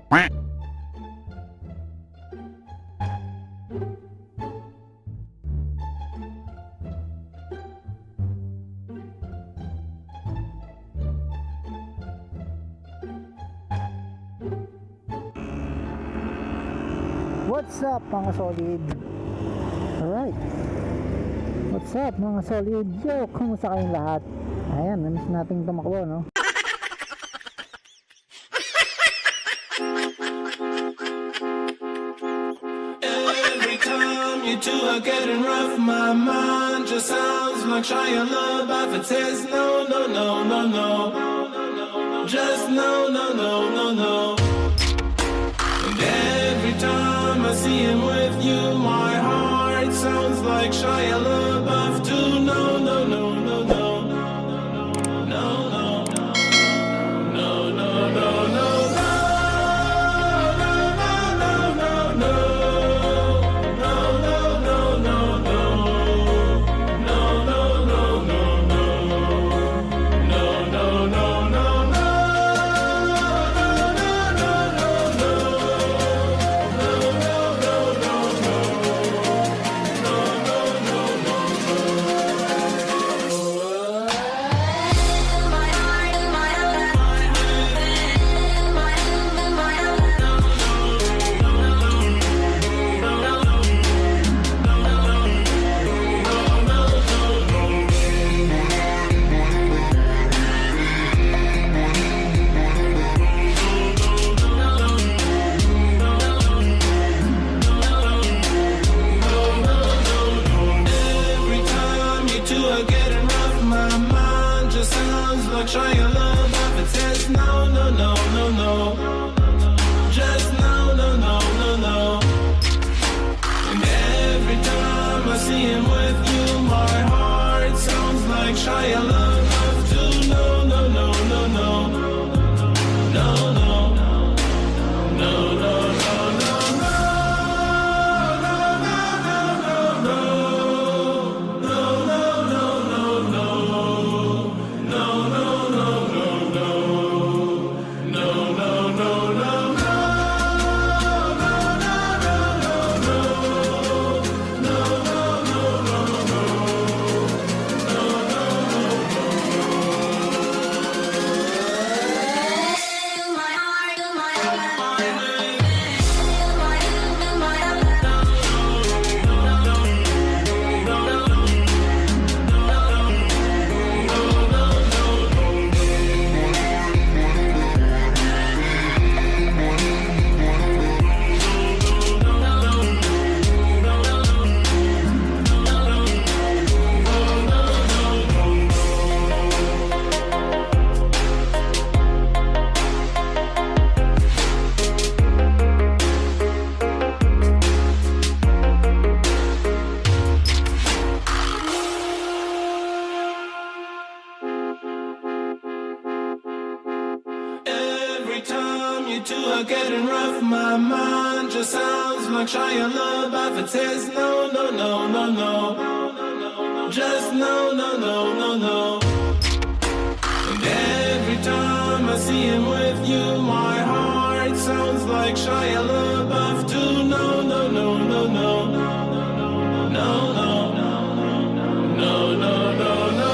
What's up mga solid? Alright, what's up mga solid? Yo, kumusta kayong lahat? Ayan, namiss nating tumakbo, no? Every time you two are getting rough, my mind just sounds like Shia LaBeouf. It says no, no, no, no, no, just no, no, no, no, no. And every time I see him with you, my heart sounds like Shia LaBeouf too. No, no, no, no, no, no, no, no, no, no, no. Shia LaBeouf, it says no, no, no, no, no, just no, no, no, no, no. And every time I see him with you, my heart sounds like Shia LaBeouf too. No, no, no, no, no, no, no, no, no, no. Getting rough, my mind just sounds like Shia LaBeouf. It says no, no, no, no, no, just no, no, no, no, no. And every time I see him with you, my heart sounds like Shia LaBeouf too. No, no, no, no, no, no, no, no, no, no, no.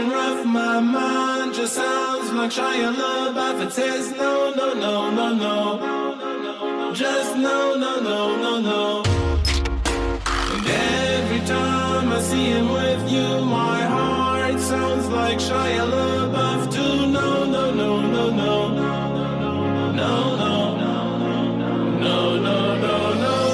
getting rough. My mind just sounds like Shia LaBeouf. It says no, no, no, no, no. Just no, no, no, no, no. And every time I see him with you, my heart sounds like Shia LaBeouf too. No, no, no, no, no. No, no, no, no, no, no, no.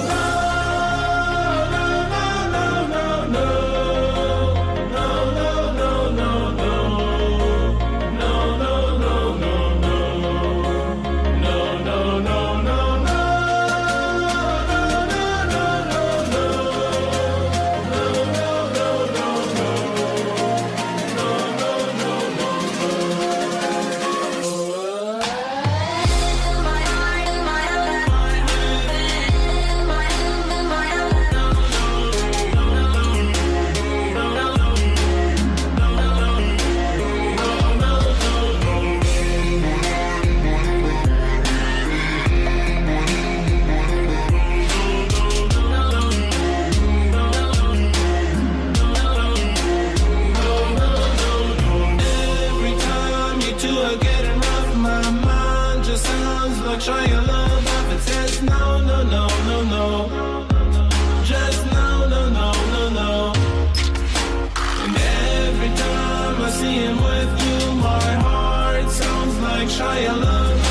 Shia LaBeouf, it says no, no, no, no, no. Just no, no, no, no, no. And every time I see him with you, my heart sounds like Shia LaBeouf.